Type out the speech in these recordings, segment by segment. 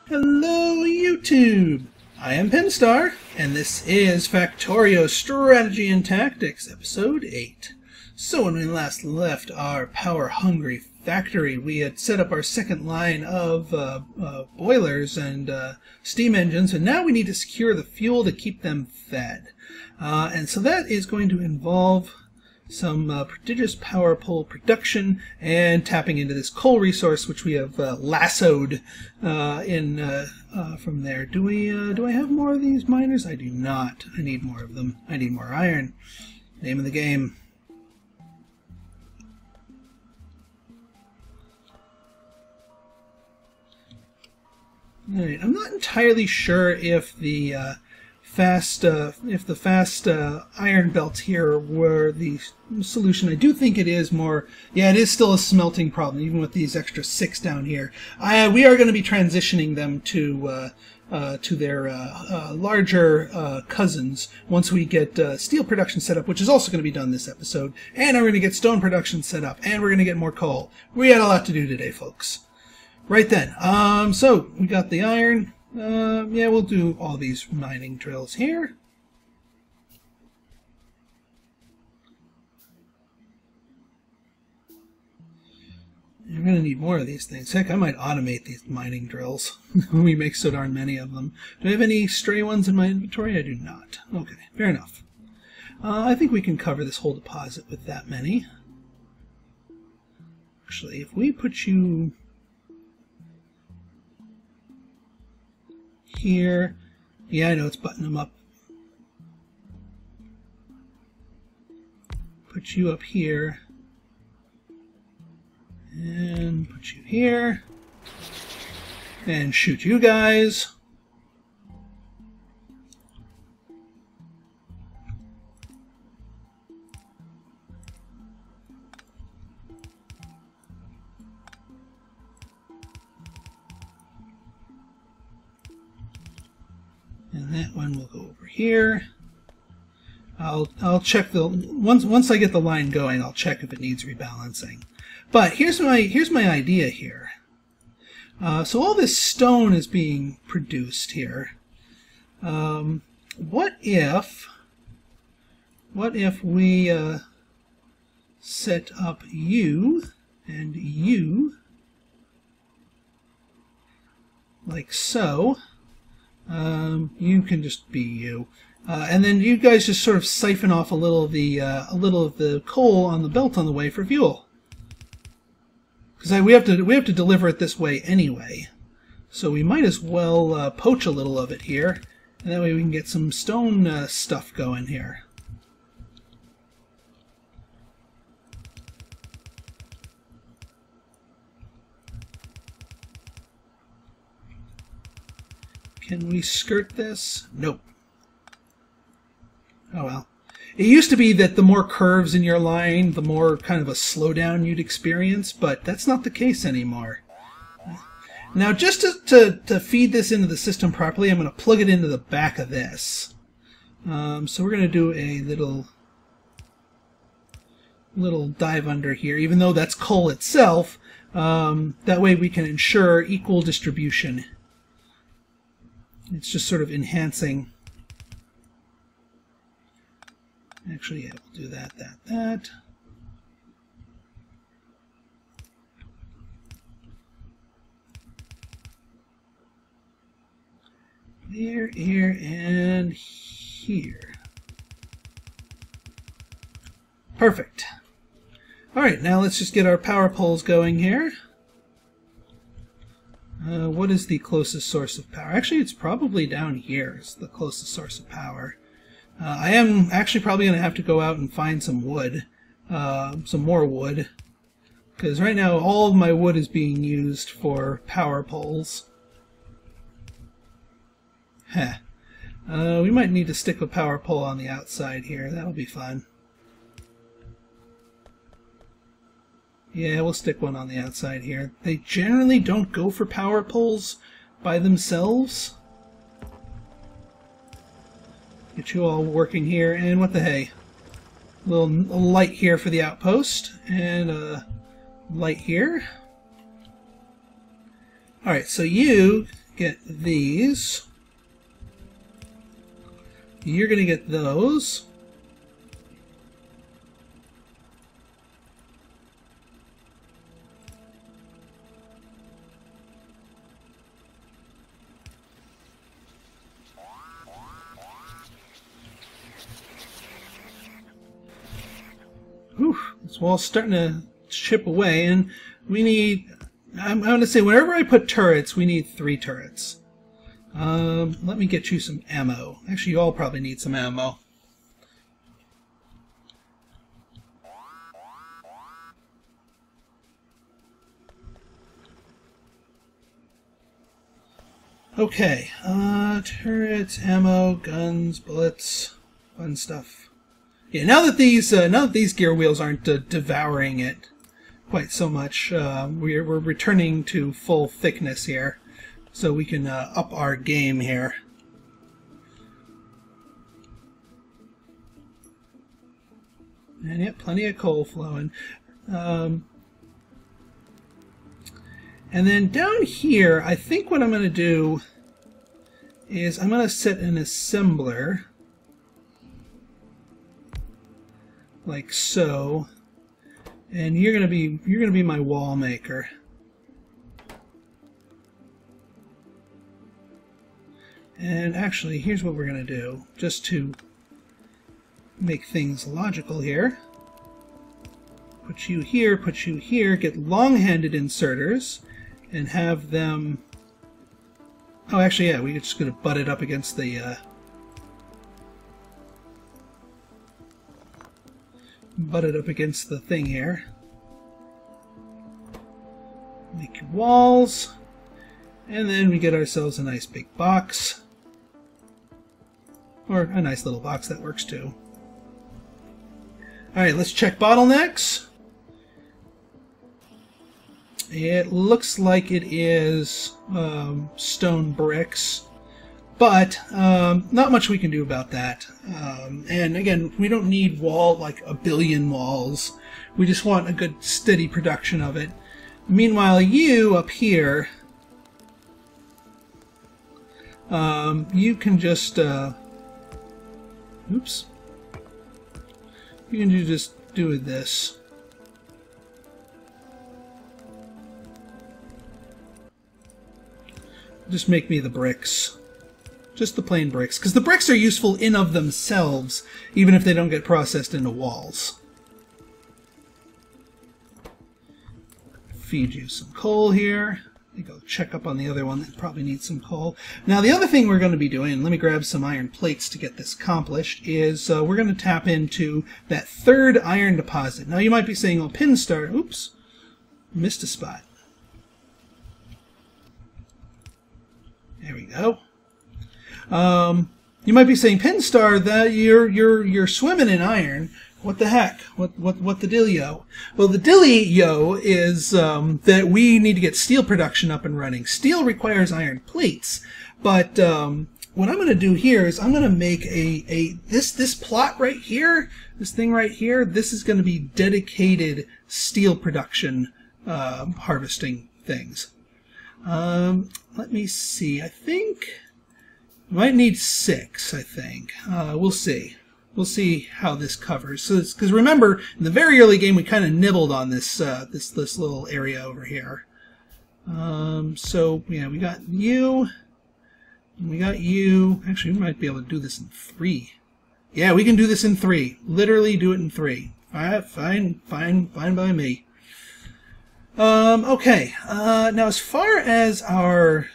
Hello YouTube! I am Pinstar, and this is Factorio Strategy and Tactics, Episode 8. So when we last left our power-hungry factory, we had set up our second line of boilers and steam engines, and now we need to secure the fuel to keep them fed. And so that is going to involve some prodigious power pole production and tapping into this coal resource, which we have lassoed from there. Do I have more of these miners? I do not. I need more of them. I need more iron. Name of the game. Alright, I'm not entirely sure if the fast iron belts here were the solution. I do think it is more. Yeah, it is still a smelting problem, even with these extra 6 down here. We are going to be transitioning them to their larger cousins once we get steel production set up, which is also going to be done this episode. And we're going to get stone production set up, and we're going to get more coal. We had a lot to do today, folks. Right then. So we got the iron. Yeah, we'll do all these mining drills here. You're going to need more of these things. Heck, I might automate these mining drills. We make so darn many of them. Do I have any stray ones in my inventory? I do not. Okay, fair enough. I think we can cover this whole deposit with that many. Actually, if we put you here. Yeah, I know it's buttoning them up. Put you up here. And put you here. And shoot you guys. And that one will go over here. I'll check the once I get the line going, I'll check if it needs rebalancing. But here's my idea here. So all this stone is being produced here. What if we set up you and you like so? You can just be you, and then you guys just sort of siphon off a little of the coal on the belt on the way for fuel. Because we have to deliver it this way anyway, so we might as well poach a little of it here, and that way we can get some stone stuff going here. Can we skirt this? Nope. Oh well. It used to be that the more curves in your line, the more kind of a slowdown you'd experience, but that's not the case anymore. Now, just to feed this into the system properly, I'm going to plug it into the back of this. So we're going to do a little dive under here, even though that's coal itself. That way we can ensure equal distribution. It's just sort of enhancing. Actually, yeah, we'll do that. There, here, and here. Perfect. All right, now let's just get our power poles going here. What is the closest source of power? Actually, it's probably down here is the closest source of power. I am actually probably going to have to go out and find some wood, some more wood, because right now all of my wood is being used for power poles. Heh. We might need to stick a power pole on the outside here. That'll be fun. Yeah, we'll stick one on the outside here. They generally don't go for power poles by themselves. Get you all working here, and what the hey. A light here for the outpost, and a light here. Alright, so you get these. You're going to get those. Whew, this wall's starting to chip away, and we need... I'm going to say, whenever I put turrets, we need 3 turrets. Let me get you some ammo. Actually, you all probably need some ammo. Okay, turrets, ammo, guns, bullets, fun stuff. Yeah, now that these gear wheels aren't devouring it quite so much, we're returning to full thickness here, so we can up our game here. And yeah, plenty of coal flowing. And then down here, I think what I'm going to do is I'm going to set an assembler like so, and you're gonna be my wall maker. And actually, here's what we're gonna do, just to make things logical here. Put you here, get long-handed inserters, and have them... Oh, actually, yeah, we're just gonna butt it up against the... butted up against the thing here. Make your walls, and then we get ourselves a nice big box, or a nice little box that works too. Alright, let's check bottlenecks. It looks like it is stone bricks, but not much we can do about that. And again, we don't need like a billion walls. We just want a good steady production of it. Meanwhile, you up here, you can just oops, you can just do this. Just make me the bricks. Just the plain bricks, because the bricks are useful in of themselves, even if they don't get processed into walls. Feed you some coal here. I think I'll check up on the other one that probably needs some coal. Now, the other thing we're going to be doing, and let me grab some iron plates to get this accomplished, is we're going to tap into that 3rd iron deposit. Now, you might be saying, oh, Pinstar, oops, missed a spot. There we go. You might be saying, Pinstar, that you're swimming in iron. What the heck? What the dealio? Well, the dealio is that we need to get steel production up and running. Steel requires iron plates, but what I'm going to do here is I'm going to make this plot right here, this thing right here. This is going to be dedicated steel production harvesting things. Let me see. I think we might need 6. I think we'll see. We'll see how this covers. So, because remember, in the very early game, we kind of nibbled on this this little area over here. So yeah, we got you, and we got you. Actually, we might be able to do this in 3. Yeah, we can do this in 3. Literally, do it in 3. Fine by me. Okay. Now, as far as our,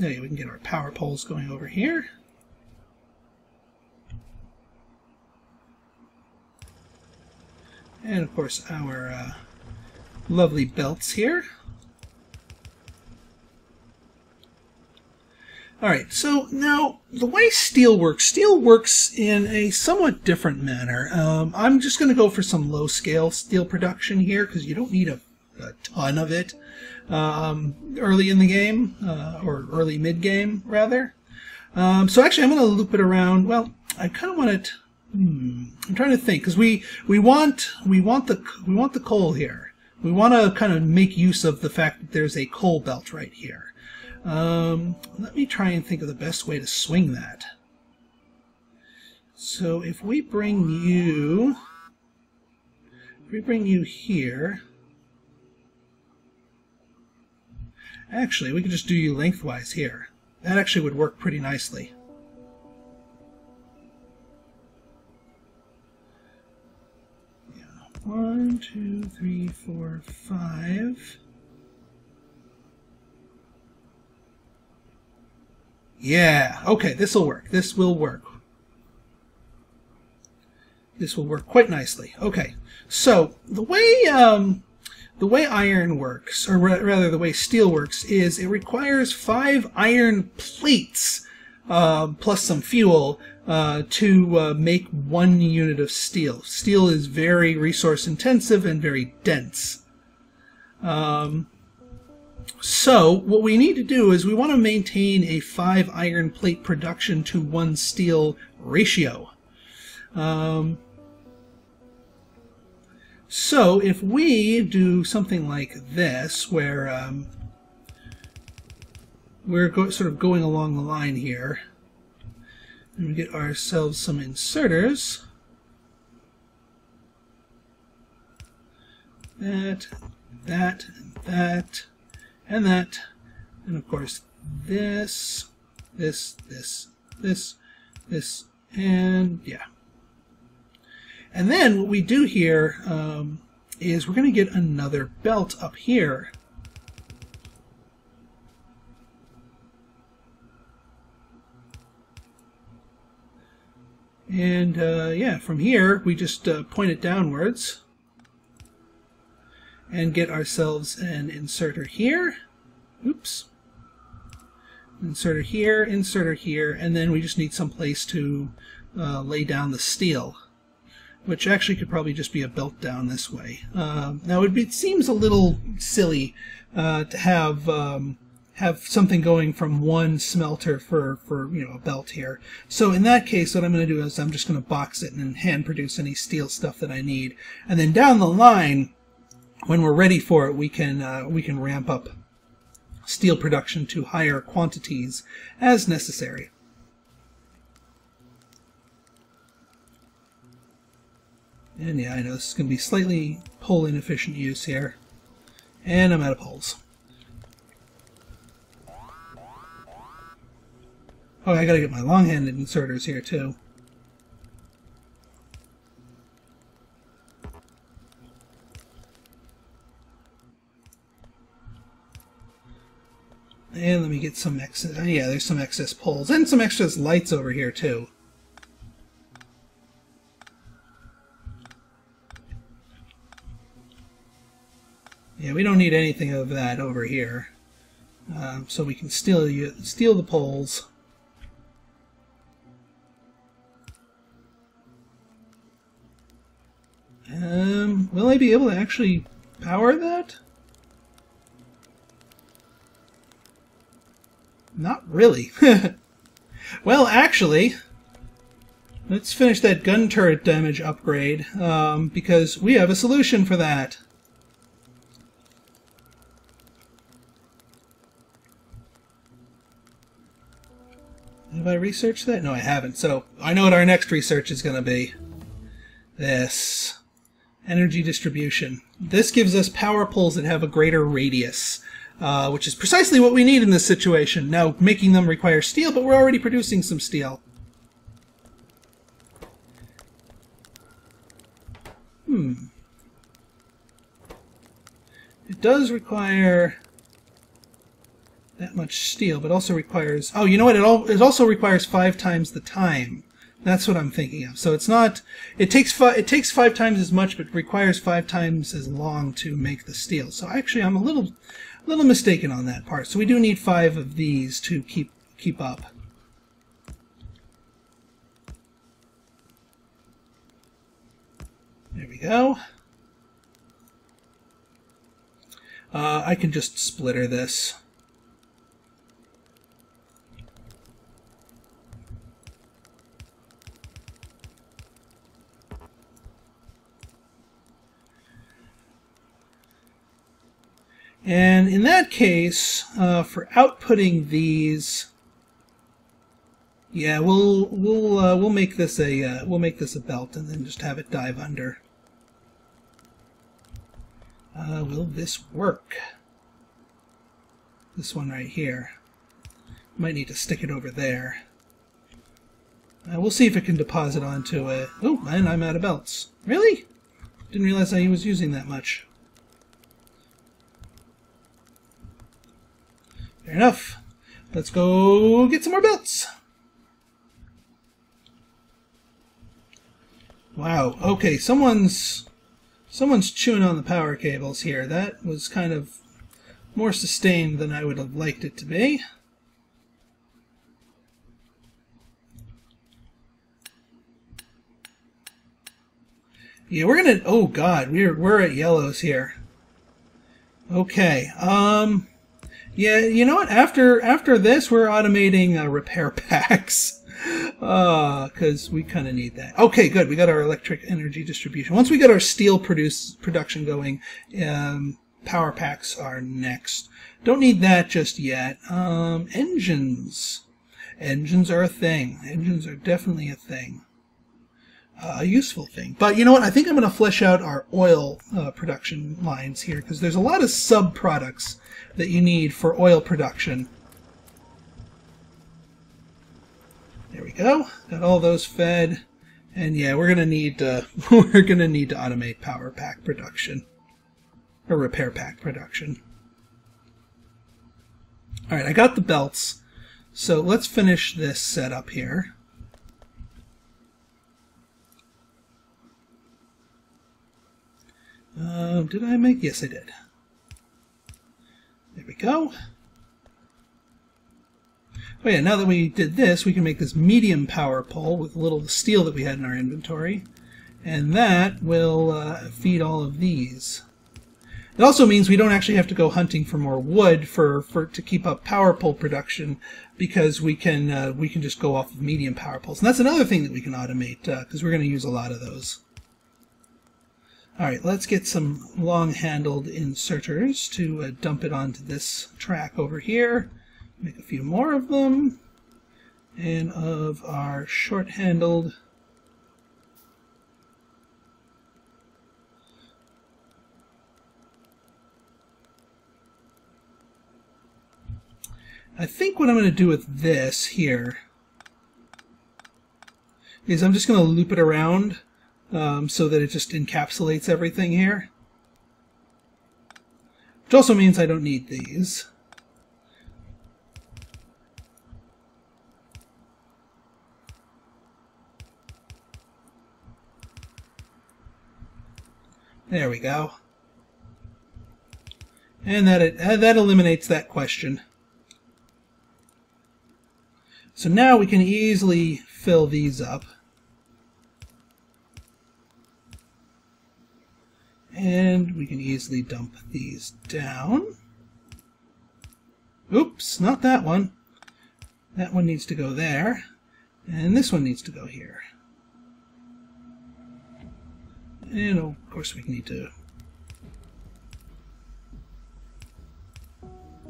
we can get our power poles going over here. And of course our lovely belts here. Alright, so now the way steel works in a somewhat different manner. I'm just going to go for some low-scale steel production here because you don't need a ton of it early in the game, or early mid-game, rather. So actually I'm going to loop it around. Well, I kind of want it... I'm trying to think, because we want the coal here. We want to kind of make use of the fact that there's a coal belt right here. Let me try and think of the best way to swing that. So if we bring you here, actually we could just do you lengthwise here. That actually would work pretty nicely. Yeah. 1, 2, 3, 4, 5. Yeah, okay, this will work. This will work. This will work quite nicely. Okay, so the way iron works, or rather the way steel works, is it requires 5 iron plates plus some fuel to make 1 unit of steel. Steel is very resource intensive and very dense. So what we need to do is we want to maintain a 5 iron plate production to 1 steel ratio. So if we do something like this, where we're sort of going along the line here, and we get ourselves some inserters, that, and that, and of course this, and yeah. And then what we do here is we're going to get another belt up here. And yeah, from here we just point it downwards and get ourselves an inserter here. Oops. Inserter here, and then we just need some place to lay down the steel, which actually could probably just be a belt down this way. Now it seems a little silly to have something going from one smelter for a belt here. So in that case, what I'm going to do is I'm just going to box it and hand produce any steel stuff that I need, and then down the line, when we're ready for it, we can ramp up steel production to higher quantities as necessary. And yeah, I know this is going to be slightly pole inefficient use here. And I'm out of poles. Oh, I gotta get my long-handed inserters here too. And let me get some excess. Yeah, there's some excess poles and some excess lights over here too. Yeah, we don't need anything of that over here, so we can steal the poles. Will I be able to actually power that? Not really. Well, actually, let's finish that gun turret damage upgrade, because we have a solution for that. Have I researched that? No, I haven't. So I know what our next research is going to be. This. Energy distribution. This gives us power poles that have a greater radius, which is precisely what we need in this situation. Now, making them requires steel, but we're already producing some steel. It does require that much steel, but also requires... Oh, you know what? It also requires 5 times the time. That's what I'm thinking of. So it's not... It takes 5 times as much, but requires 5 times as long to make the steel. So actually, I'm a little mistaken on that part. So we do need 5 of these to keep up. There we go. I can just splitter this. And in that case, for outputting these, yeah, we'll make this a belt and then just have it dive under. Will this work? This one right here. Might need to stick it over there. We'll see if it can deposit onto it. Oh, and I'm out of belts. Really? Didn't realize I was using that much. Fair enough. Let's go get some more belts. Wow. Okay, someone's chewing on the power cables here. That was kind of more sustained than I would have liked it to be. Yeah, we're gonna. Oh God, we're at yellows here. Okay. Yeah, you know what? After this, we're automating repair packs. Because we kind of need that. Okay, good. We got our electric energy distribution. Once we get our steel production going, power packs are next. Don't need that just yet. Engines. Engines are a thing. Engines are definitely a thing. A useful thing. But you know what? I think I'm going to flesh out our oil production lines here, because there's a lot of sub-products that you need for oil production. There we go. Got all those fed. And yeah, we're going to need to automate power pack production. Or repair pack production. Alright, I got the belts. So let's finish this setup here. Did I make? Yes, I did. There we go. Oh yeah, now that we did this, we can make this medium power pole with a little steel that we had in our inventory. And that will feed all of these. It also means we don't actually have to go hunting for more wood to keep up power pole production, because we can just go off of medium power poles. And that's another thing that we can automate, because we're going to use a lot of those. Alright, let's get some long-handled inserters to dump it onto this track over here. Make a few more of them. And of our short-handled, I think what I'm going to do with this here is I'm just going to loop it around so that it just encapsulates everything here. Which also means I don't need these. There we go. And that eliminates that question. So now we can easily fill these up. And we can easily dump these down. Oops, not that one. That one needs to go there. And this one needs to go here. And of course we need to...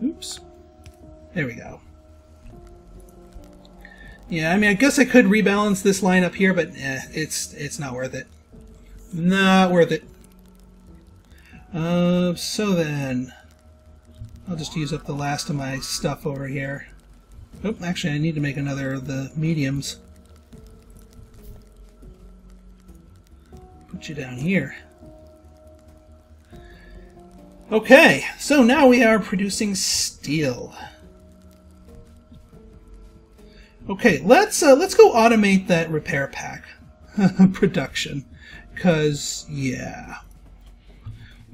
Oops. There we go. Yeah, I mean, I guess I could rebalance this line up here, but it's not worth it. Not worth it. So then, I'll just use up the last of my stuff over here. Oh, actually, I need to make another of the mediums. Put you down here. Okay, so now we are producing steel. Okay, let's go automate that repair pack production, because yeah,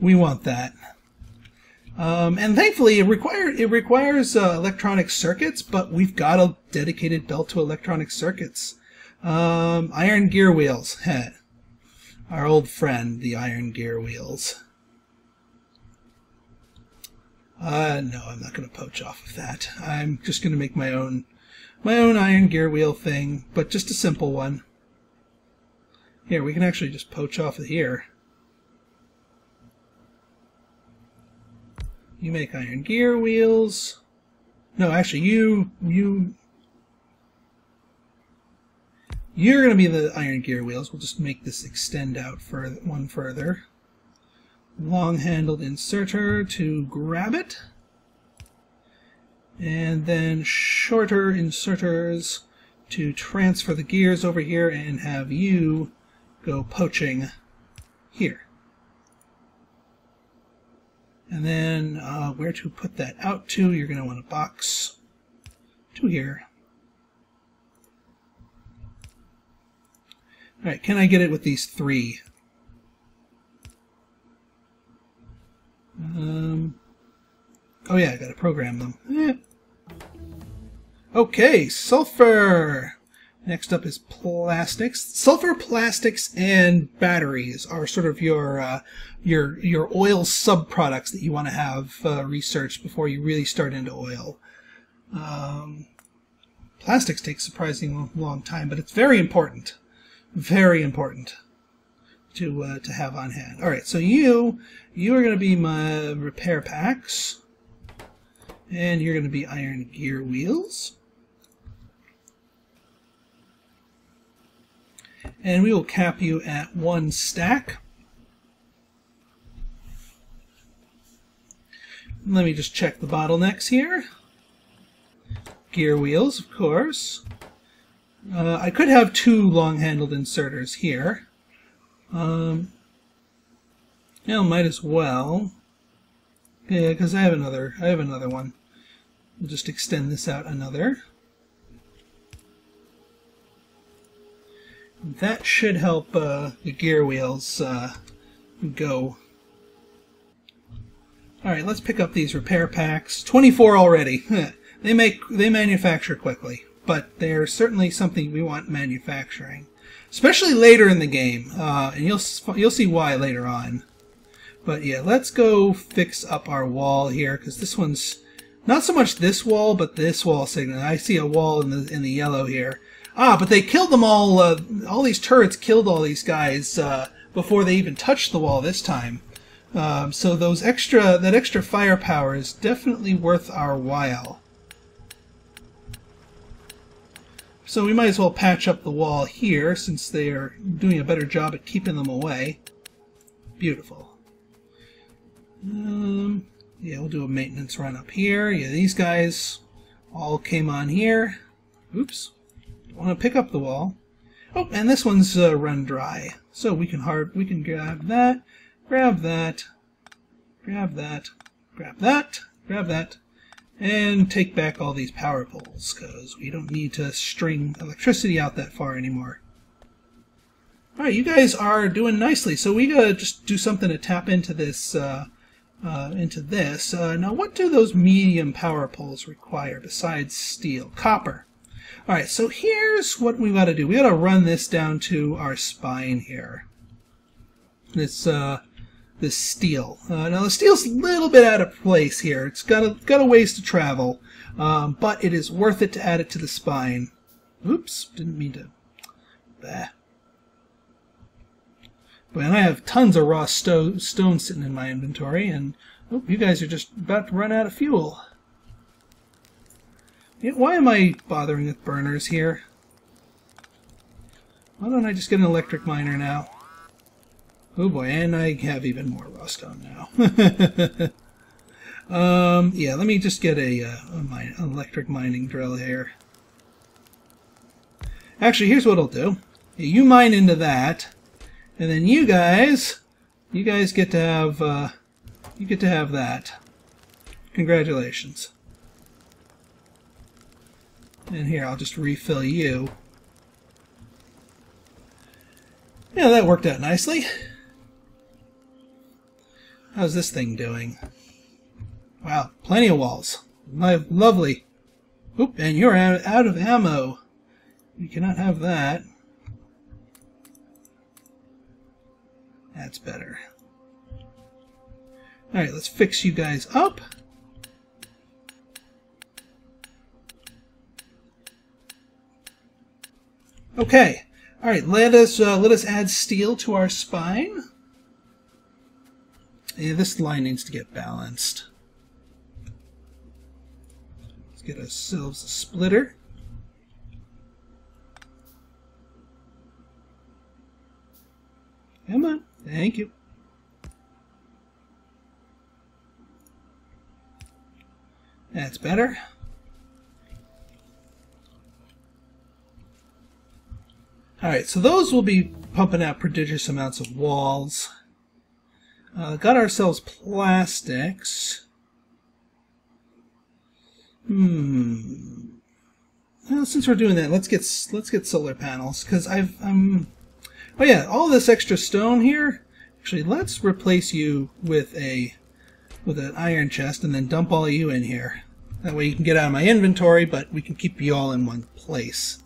we want that. And thankfully, it requires electronic circuits, but we've got a dedicated belt to electronic circuits. Iron gear wheels, our old friend, the iron gear wheels. No, I'm not going to poach off of that. I'm just going to make my own iron gear wheel thing, but just a simple one. Here, we can actually just poach off of here. You make iron gear wheels. No, actually, you're going to be the iron gear wheels. We'll just make this extend out one further. Long-handled inserter to grab it. And then shorter inserters to transfer the gears over here and have you go poaching here. And then where to put that out to, you're going to want a box to here. Alright, can I get it with these 3? Oh yeah, I gotta program them. Okay, sulfur! Next up is plastics. Sulfur, plastics, and batteries are sort of your oil subproducts that you want to have researched before you really start into oil. Plastics take a surprisingly long time, but it's very important. Very important to have on hand. All right, so you are going to be my repair packs, and you're going to be iron gear wheels. And we will cap you at 1 stack. Let me just check the bottlenecks here. Gear wheels, of course. I could have 2 long-handled inserters here. Yeah, might as well. Yeah, because I have another one. We'll just extend this out another. That should help the gear wheels go. Alright, let's pick up these repair packs. 24 already. They manufacture quickly, but they're certainly something we want manufacturing. Especially later in the game, and you'll see why later on. But yeah, let's go fix up our wall here, because this one's not so much this wall, but this wall signal. I see a wall in the yellow here. Ah, but they killed them all. All these turrets killed all these guys before they even touched the wall this time. So that extra firepower is definitely worth our while. So we might as well patch up the wall here, since they are doing a better job at keeping them away. Beautiful. Yeah, we'll do a maintenance run up here. Yeah, these guys all came on here. Oops. Want to pick up the wall. Oh, and this one's run dry, so we can grab that, grab that, grab that, grab that, grab that, and take back all these power poles, because we don't need to string electricity out that far anymore. All right, you guys are doing nicely. So we gotta just do something to tap into this. Now, what do those medium power poles require besides steel? Copper. All right, so here's what we got to do. We got to run this down to our spine here. This steel. Now the steel's a little bit out of place here. It's got a ways to travel, but it is worth it to add it to the spine. Oops, didn't mean to. Bah. But I have tons of raw stone sitting in my inventory, and oh, you guys are just about to run out of fuel. Yeah, why am I bothering with burners here? Why don't I just get an electric miner now? Oh boy, and I have even more raw stone now. Yeah, let me just get an electric mining drill here. Actually, here's what I'll do. You mine into that, and then you guys get to have that. Congratulations. And here, I'll just refill you. Yeah, that worked out nicely. How's this thing doing? Wow, plenty of walls. Lovely. Oop, and you're out of ammo. We cannot have that. That's better. Alright, let's fix you guys up. Okay. All right. Let us add steel to our spine. Yeah, this line needs to get balanced. get ourselves a splitter. Come on. Thank you. That's better. Alright, so those will be pumping out prodigious amounts of walls. Got ourselves plastics. Well, since we're doing that, let's get solar panels, because oh yeah, all this extra stone here. Actually, let's replace you with an iron chest and then dump all of you in here. That way you can get out of my inventory, but we can keep you all in one place.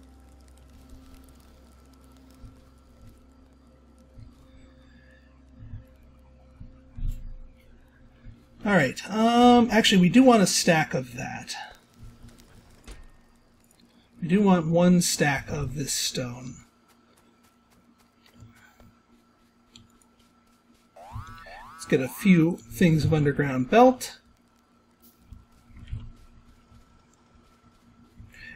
Alright, actually we do want a stack of that. We do want one stack of this stone. Let's get a few things of underground belt.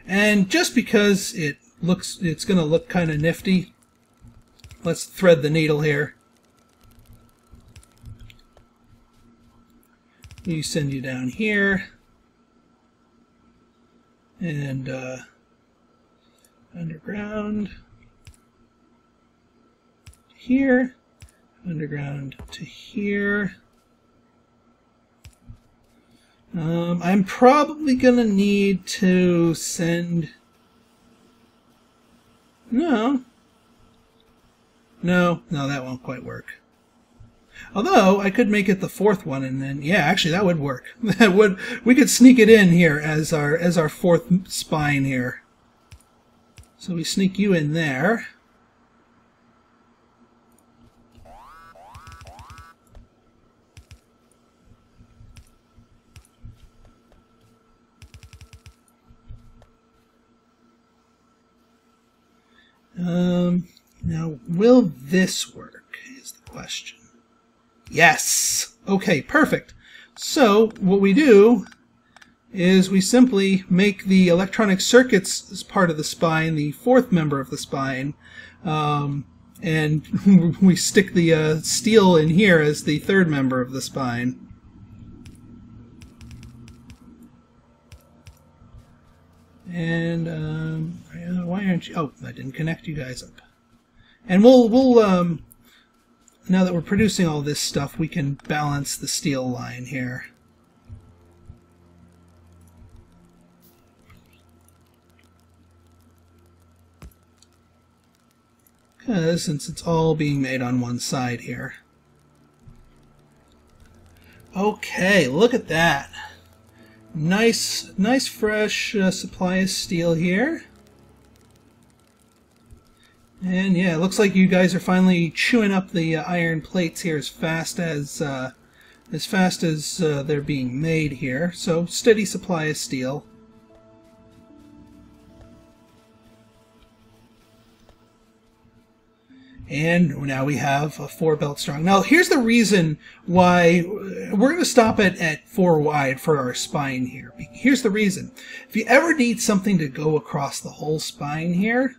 And just because it's going to look kind of nifty, let's thread the needle here. We send you down here, and underground to here, underground to here. I'm probably gonna need to send... No, that won't quite work. Although I could make it the fourth one, and then yeah, actually that would work. We could sneak it in here as our fourth spine here. So we sneak you in there. Now will this work is the question. Yes! Okay, perfect. So, what we do is we simply make the electronic circuits as part of the spine, the fourth member of the spine, and we stick the steel in here as the third member of the spine. And, why aren't you... Oh, I didn't connect you guys up. And we'll now that we're producing all this stuff, we can balance the steel line here. Because since it's all being made on one side here. Okay, look at that. Nice fresh supply of steel here. And yeah, it looks like you guys are finally chewing up the iron plates here as fast as they're being made here. So steady supply of steel. And now we have a 4 belt strong. Now here's the reason why we're going to stop it at 4 wide for our spine here. Here's the reason. If you ever need something to go across the whole spine here,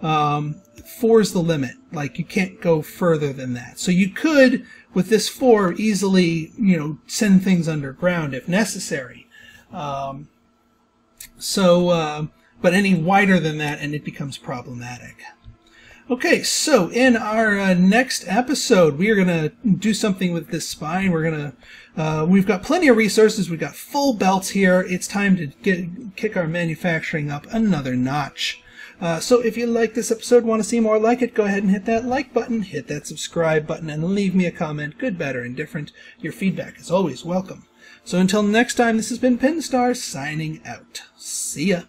4 is the limit. Like, you can't go further than that. So you could, with this 4, easily, send things underground if necessary. But any wider than that and it becomes problematic. Okay, so in our next episode, we are going to do something with this spine. We're going to, we've got plenty of resources. We've got full belts here. It's time to kick our manufacturing up another notch. So if you like this episode, want to see more like it, go ahead and hit that like button, hit that subscribe button, and leave me a comment, good, bad, or indifferent. Your feedback is always welcome. So until next time, this has been Pinstar signing out. See ya.